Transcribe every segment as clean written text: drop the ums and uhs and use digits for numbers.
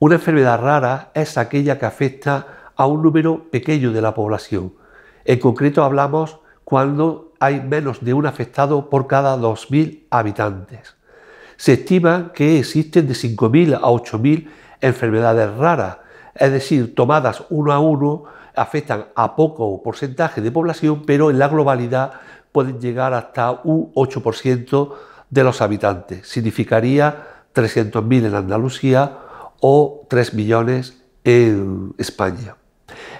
Una enfermedad rara es aquella que afecta a un número pequeño de la población. En concreto hablamos cuando hay menos de un afectado por cada 2.000 habitantes. Se estima que existen de 5.000 a 8.000 enfermedades raras, es decir, tomadas uno a uno, afectan a poco porcentaje de población, pero en la globalidad pueden llegar hasta un 8% de los habitantes. Significaría 300.000 en Andalucía o 3 millones en España.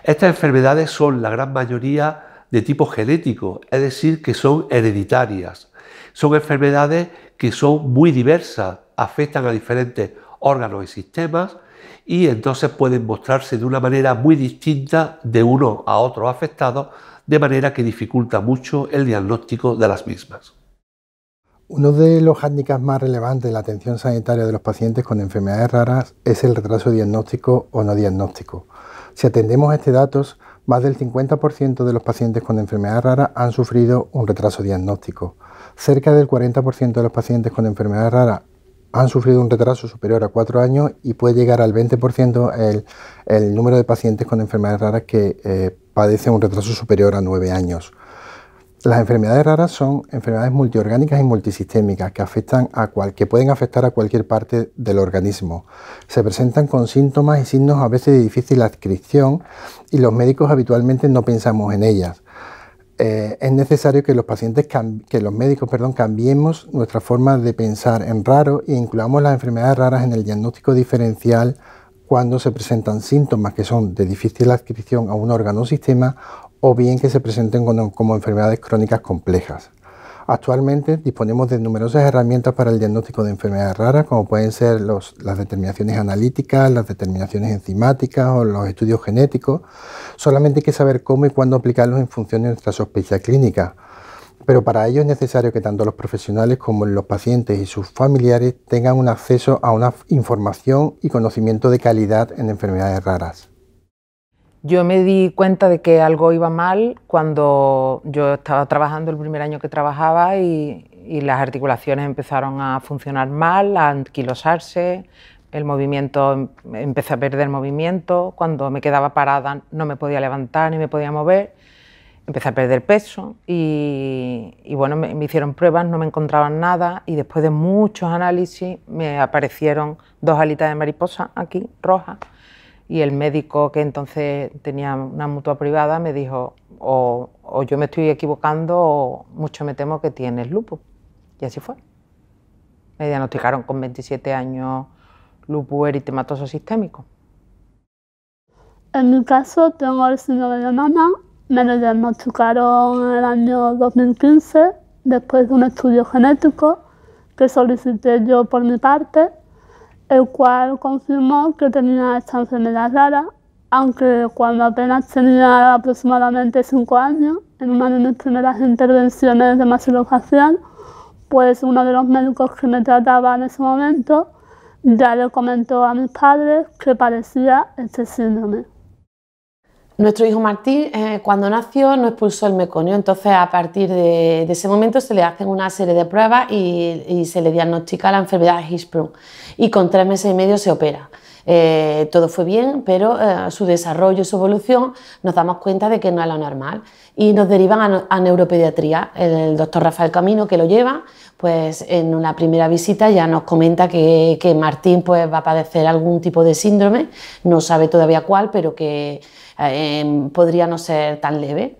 Estas enfermedades son la gran mayoría de tipo genético, es decir, que son hereditarias. Son enfermedades que son muy diversas, afectan a diferentes órganos y sistemas y entonces pueden mostrarse de una manera muy distinta de uno a otros afectados, de manera que dificulta mucho el diagnóstico de las mismas. Uno de los hándicaps más relevantes de la atención sanitaria de los pacientes con enfermedades raras es el retraso diagnóstico o no diagnóstico. Si atendemos a este dato, más del 50% de los pacientes con enfermedades raras han sufrido un retraso diagnóstico. Cerca del 40% de los pacientes con enfermedades raras han sufrido un retraso superior a 4 años y puede llegar al 20% el número de pacientes con enfermedades raras que padecen un retraso superior a 9 años. Las enfermedades raras son enfermedades multiorgánicas y multisistémicas que pueden afectar a cualquier parte del organismo. Se presentan con síntomas y signos a veces de difícil adscripción y los médicos habitualmente no pensamos en ellas. Es necesario que los médicos cambiemos nuestra forma de pensar en raro e incluyamos las enfermedades raras en el diagnóstico diferencial cuando se presentan síntomas que son de difícil adscripción a un órgano o sistema o bien que se presenten como enfermedades crónicas complejas. Actualmente disponemos de numerosas herramientas para el diagnóstico de enfermedades raras, como pueden ser las determinaciones analíticas, las determinaciones enzimáticas o los estudios genéticos. Solamente hay que saber cómo y cuándo aplicarlos en función de nuestra sospecha clínica. Pero para ello es necesario que tanto los profesionales como los pacientes y sus familiares tengan un acceso a una información y conocimiento de calidad en enfermedades raras. Yo me di cuenta de que algo iba mal cuando yo estaba trabajando el primer año que trabajaba y las articulaciones empezaron a funcionar mal, a anquilosarse, el movimiento, empecé a perder movimiento, cuando me quedaba parada no me podía levantar ni me podía mover, empecé a perder peso y bueno, me hicieron pruebas, no me encontraban nada y después de muchos análisis me aparecieron 2 alitas de mariposa aquí, rojas. Y el médico, que entonces tenía una mutua privada, me dijo o yo me estoy equivocando o mucho me temo que tienes lupus. Y así fue. Me diagnosticaron con 27 años lupus eritematoso sistémico. En mi caso tengo el síndrome de mama. Me lo diagnosticaron en el año 2015 después de un estudio genético que solicité yo por mi parte, el cual confirmó que tenía esta enfermedad rara, aunque cuando apenas tenía aproximadamente 5 años, en una de mis primeras intervenciones de maxilofacial, pues uno de los médicos que me trataba en ese momento ya le comentó a mis padres que padecía este síndrome. Nuestro hijo Martín, cuando nació, no expulsó el meconio, entonces a partir de ese momento se le hacen una serie de pruebas y se le diagnostica la enfermedad Hirschsprung y con 3 meses y medio se opera. Todo fue bien, pero su desarrollo y su evolución nos damos cuenta de que no es lo normal y nos derivan a neuropediatría. El doctor Rafael Camino, que lo lleva, pues en una primera visita ya nos comenta que Martín pues, va a padecer algún tipo de síndrome, no sabe todavía cuál, pero que podría no ser tan leve.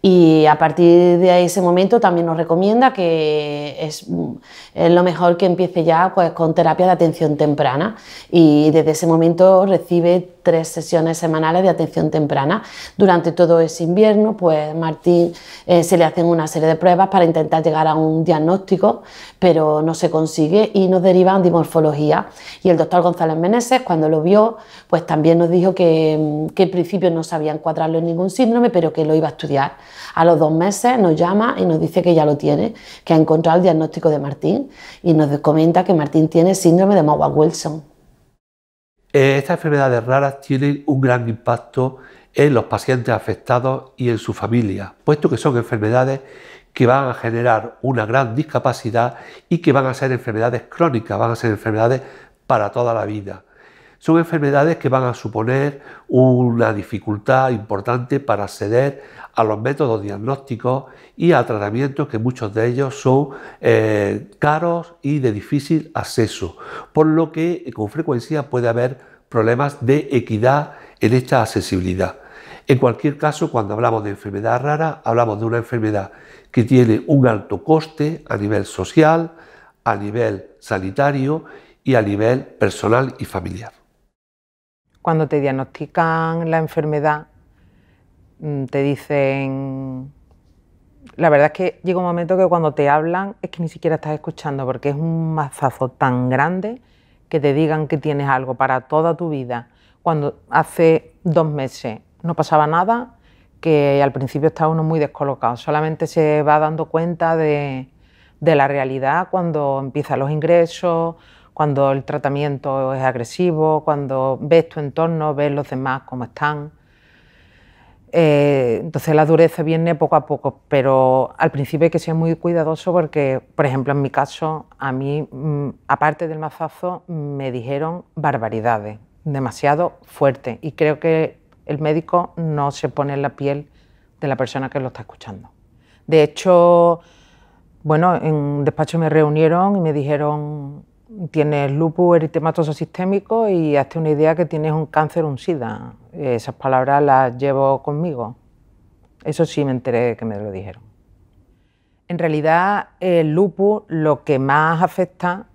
Y a partir de ese momento también nos recomienda que es lo mejor que empiece ya pues, con terapia de atención temprana y desde ese momento recibe 3 sesiones semanales de atención temprana. Durante todo ese invierno pues Martín se le hacen una serie de pruebas para intentar llegar a un diagnóstico, pero no se consigue y nos derivan de morfología. Y el doctor González Meneses, cuando lo vio, pues también nos dijo que en principio no sabía encuadrarlo en ningún síndrome, pero que lo iba a estudiar. A los 2 meses nos llama y nos dice que ya lo tiene, que ha encontrado el diagnóstico de Martín y nos comenta que Martín tiene síndrome de Mauer-Wilson. Estas enfermedades raras tienen un gran impacto en los pacientes afectados y en su familia, puesto que son enfermedades que van a generar una gran discapacidad y que van a ser enfermedades crónicas, van a ser enfermedades para toda la vida. son enfermedades que van a suponer una dificultad importante para acceder a los métodos diagnósticos y a tratamientos que muchos de ellos son caros y de difícil acceso, por lo que con frecuencia puede haber problemas de equidad en esta accesibilidad. En cualquier caso, cuando hablamos de enfermedad rara, hablamos de una enfermedad que tiene un alto coste a nivel social, a nivel sanitario y a nivel personal y familiar. Cuando te diagnostican la enfermedad, te dicen... La verdad es que llega un momento que cuando te hablan es que ni siquiera estás escuchando, porque es un mazazo tan grande que te digan que tienes algo para toda tu vida, cuando hace 2 meses no pasaba nada, que al principio está uno muy descolocado. Solamente se va dando cuenta de la realidad cuando empiezan los ingresos, cuando el tratamiento es agresivo, cuando ves tu entorno, ves los demás cómo están. Entonces la dureza viene poco a poco, pero al principio hay que ser muy cuidadoso porque, por ejemplo, en mi caso, a mí, aparte del mazazo, me dijeron barbaridades, demasiado fuertes, y creo que el médico no se pone en la piel de la persona que lo está escuchando. De hecho, bueno, en un despacho me reunieron y me dijeron: tienes lupus eritematoso sistémico y hazte una idea que tienes un cáncer, un SIDA. Esas palabras las llevo conmigo. Eso sí me enteré que me lo dijeron. En realidad, el lupus lo que más afecta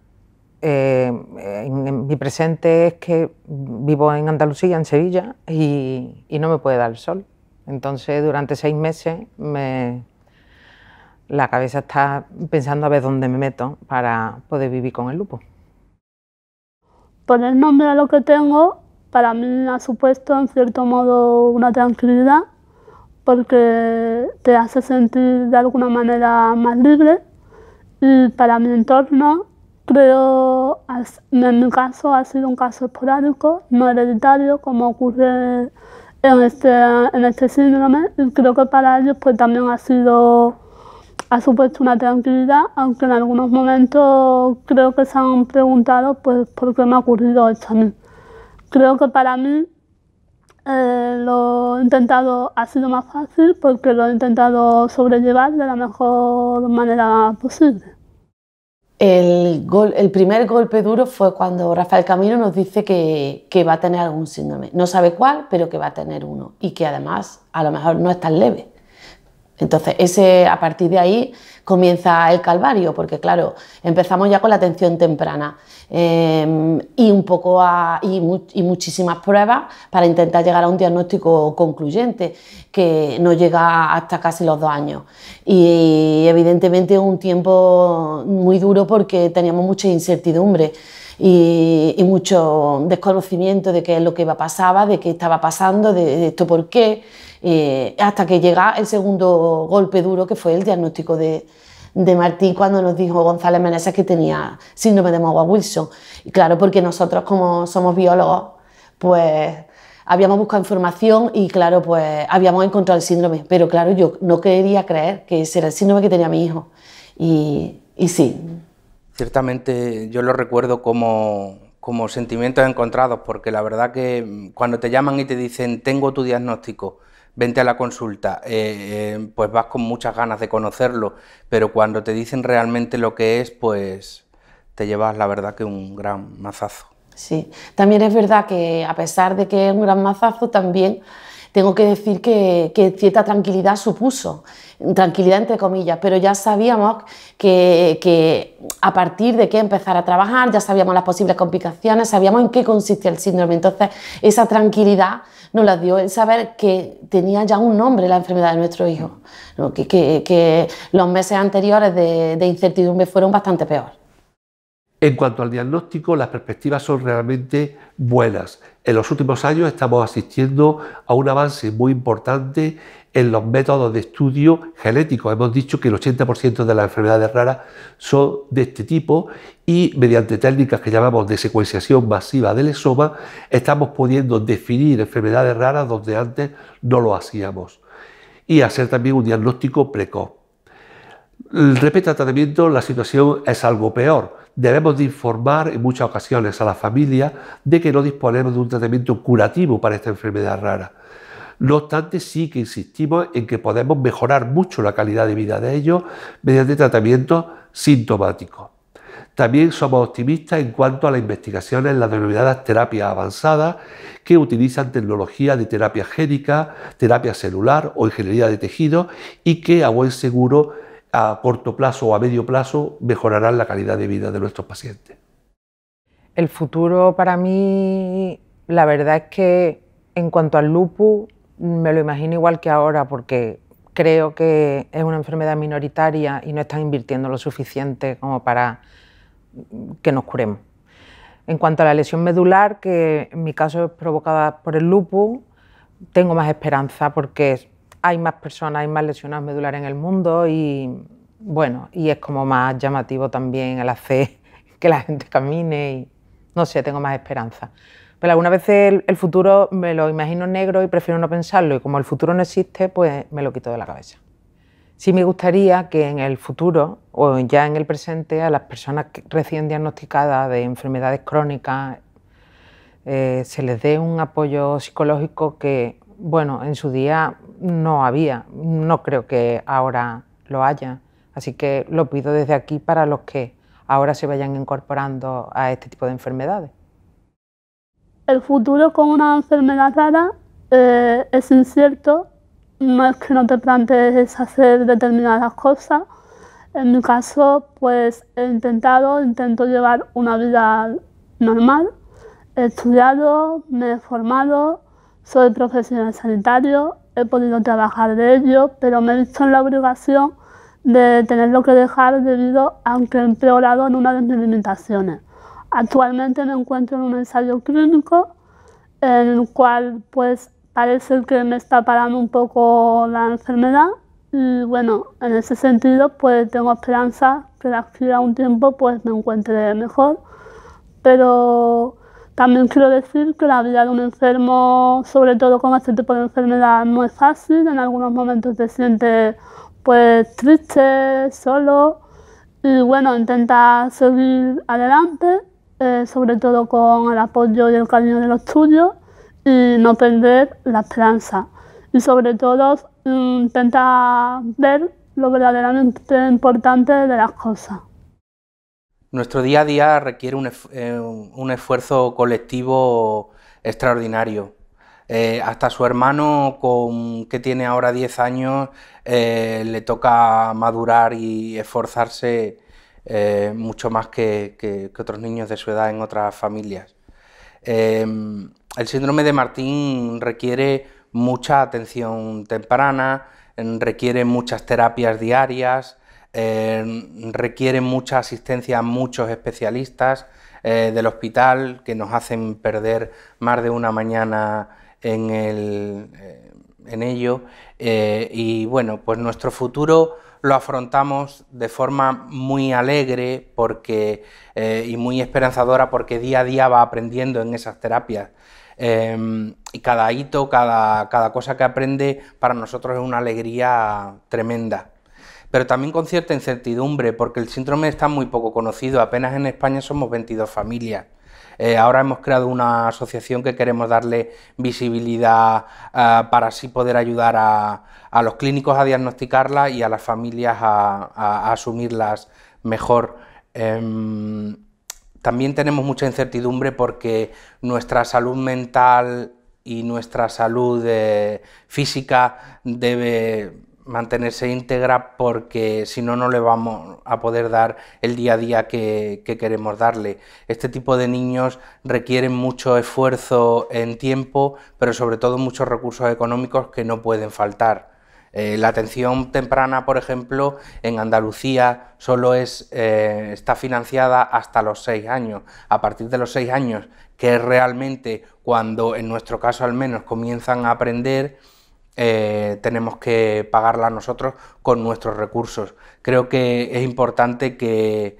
en mi presente es que vivo en Andalucía, en Sevilla, y no me puede dar el sol. Entonces, durante 6 meses la cabeza está pensando a ver dónde me meto para poder vivir con el lupus. Poner nombre a lo que tengo para mí ha supuesto en cierto modo una tranquilidad, porque te hace sentir de alguna manera más libre, y para mi entorno creo, en mi caso ha sido un caso esporádico, no hereditario como ocurre en este síndrome, y creo que para ellos pues también ha supuesto una tranquilidad, aunque en algunos momentos creo que se han preguntado pues por qué me ha ocurrido esto a mí. Creo que para mí lo he intentado, ha sido más fácil porque lo he intentado sobrellevar de la mejor manera posible. El primer golpe duro fue cuando Rafael Camino nos dice que va a tener algún síndrome. No sabe cuál, pero que va a tener uno, y que además a lo mejor no es tan leve. Entonces, a partir de ahí comienza el calvario, porque claro, empezamos ya con la atención temprana y muchísimas pruebas para intentar llegar a un diagnóstico concluyente, que no llega hasta casi los 2 años. Y evidentemente un tiempo muy duro porque teníamos mucha incertidumbre y mucho desconocimiento de qué es lo que pasaba, de qué estaba pasando, de esto por qué. Hasta que llega el segundo golpe duro, que fue el diagnóstico de Martín, cuando nos dijo González Meneses que tenía síndrome de Mauer-Wilson. Y claro, porque nosotros, como somos biólogos, pues habíamos buscado información y claro, pues habíamos encontrado el síndrome, pero claro, yo no quería creer que ese era el síndrome que tenía mi hijo, y sí. Ciertamente yo lo recuerdo como sentimientos encontrados, porque la verdad que cuando te llaman y te dicen tengo tu diagnóstico, vente a la consulta, pues vas con muchas ganas de conocerlo, pero cuando te dicen realmente lo que es, pues te llevas la verdad que un gran mazazo. Sí, también es verdad que a pesar de que es un gran mazazo, también tengo que decir que cierta tranquilidad supuso, tranquilidad entre comillas, pero ya sabíamos que a partir de que empezar a trabajar, ya sabíamos las posibles complicaciones, sabíamos en qué consistía el síndrome. Entonces esa tranquilidad nos la dio el saber que tenía ya un nombre la enfermedad de nuestro hijo, ¿no? que los meses anteriores de incertidumbre fueron bastante peor. En cuanto al diagnóstico, las perspectivas son realmente buenas. En los últimos años estamos asistiendo a un avance muy importante en los métodos de estudio genéticos. Hemos dicho que el 80% de las enfermedades raras son de este tipo, y mediante técnicas que llamamos de secuenciación masiva del exoma estamos pudiendo definir enfermedades raras donde antes no lo hacíamos, y hacer también un diagnóstico precoz. Respecto al tratamiento, la situación es algo peor. debemos de informar en muchas ocasiones a la familia de que no disponemos de un tratamiento curativo para esta enfermedad rara. No obstante, sí que insistimos en que podemos mejorar mucho la calidad de vida de ellos mediante tratamientos sintomáticos. También somos optimistas en cuanto a las investigaciones en las denominadas terapias avanzadas, que utilizan tecnología de terapia génica, terapia celular o ingeniería de tejidos y que a buen seguro a corto plazo o a medio plazo mejorarán la calidad de vida de nuestros pacientes. El futuro para mí, la verdad es que en cuanto al lupus, me lo imagino igual que ahora, porque creo que es una enfermedad minoritaria y no están invirtiendo lo suficiente como para que nos curemos. En cuanto a la lesión medular, que en mi caso es provocada por el lupus, tengo más esperanza porque hay más personas, hay más lesionados medulares en el mundo y bueno, y es como más llamativo también el hacer que la gente camine y no sé, tengo más esperanza. Pero algunas veces el futuro me lo imagino negro y prefiero no pensarlo y como el futuro no existe, pues me lo quito de la cabeza. Sí me gustaría que en el futuro o ya en el presente a las personas recién diagnosticadas de enfermedades crónicas se les dé un apoyo psicológico que, bueno, en su día no había, no creo que ahora lo haya. Así que lo pido desde aquí para los que ahora se vayan incorporando a este tipo de enfermedades. El futuro con una enfermedad rara es incierto. No es que no te plantees hacer determinadas cosas. En mi caso, pues intento llevar una vida normal. He estudiado, me he formado, soy profesional sanitario, he podido trabajar de ello, pero me he visto en la obligación de tenerlo que dejar debido a que he empeorado en una de mis limitaciones. Actualmente me encuentro en un ensayo clínico en el cual pues parece que me está parando un poco la enfermedad y bueno, en ese sentido pues tengo esperanza que de aquí a un tiempo pues me encuentre mejor, pero también quiero decir que la vida de un enfermo, sobre todo con este tipo de enfermedad, no es fácil. En algunos momentos te sientes pues triste, solo y bueno, intenta seguir adelante, sobre todo con el apoyo y el cariño de los tuyos y no perder la esperanza. Y sobre todo intenta ver lo verdaderamente importante de las cosas. Nuestro día a día requiere un esfuerzo colectivo extraordinario. Hasta su hermano, que tiene ahora 10 años, le toca madurar y esforzarse mucho más que otros niños de su edad en otras familias. El síndrome de Martín requiere mucha atención temprana, requiere muchas terapias diarias, requiere mucha asistencia a muchos especialistas del hospital que nos hacen perder más de una mañana en ello y bueno, pues nuestro futuro lo afrontamos de forma muy alegre y muy esperanzadora porque día a día va aprendiendo en esas terapias. Y cada hito, cada cosa que aprende para nosotros es una alegría tremenda. Pero también con cierta incertidumbre porque el síndrome está muy poco conocido, apenas en España somos 22 familias. Ahora hemos creado una asociación que queremos darle visibilidad para así poder ayudar a los clínicos a diagnosticarla y a las familias a asumirlas mejor. También tenemos mucha incertidumbre porque nuestra salud mental y nuestra salud física debe mantenerse íntegra porque si no, no le vamos a poder dar el día a día que queremos darle. Este tipo de niños requieren mucho esfuerzo en tiempo, pero sobre todo muchos recursos económicos que no pueden faltar. La atención temprana, por ejemplo, en Andalucía solo está financiada hasta los 6 años. A partir de los 6 años, que es realmente cuando, en nuestro caso al menos, comienzan a aprender, tenemos que pagarla nosotros con nuestros recursos. Creo que es importante que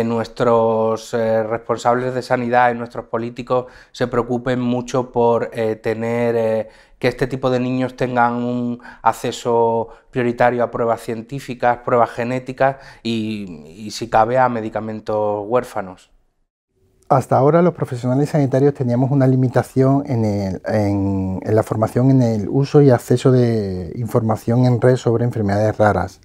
nuestros responsables de sanidad y nuestros políticos se preocupen mucho por tener que este tipo de niños tengan un acceso prioritario a pruebas científicas, pruebas genéticas y si cabe, a medicamentos huérfanos. Hasta ahora los profesionales sanitarios teníamos una limitación en la formación en el uso y acceso de información en red sobre enfermedades raras.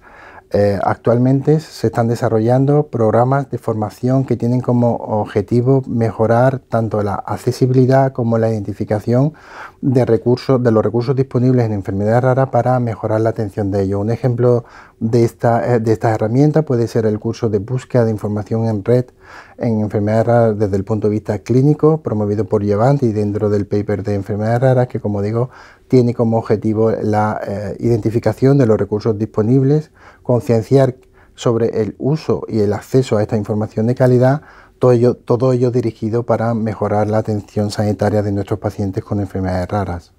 Actualmente se están desarrollando programas de formación que tienen como objetivo mejorar tanto la accesibilidad como la identificación de los recursos disponibles en enfermedades raras para mejorar la atención de ellos. Un ejemplo de esta herramienta puede ser el curso de búsqueda de información en red en enfermedades raras desde el punto de vista clínico, promovido por Llevant y dentro del paper de enfermedades raras, que, como digo, tiene como objetivo la identificación de los recursos disponibles, concienciar sobre el uso y el acceso a esta información de calidad, todo ello dirigido para mejorar la atención sanitaria de nuestros pacientes con enfermedades raras.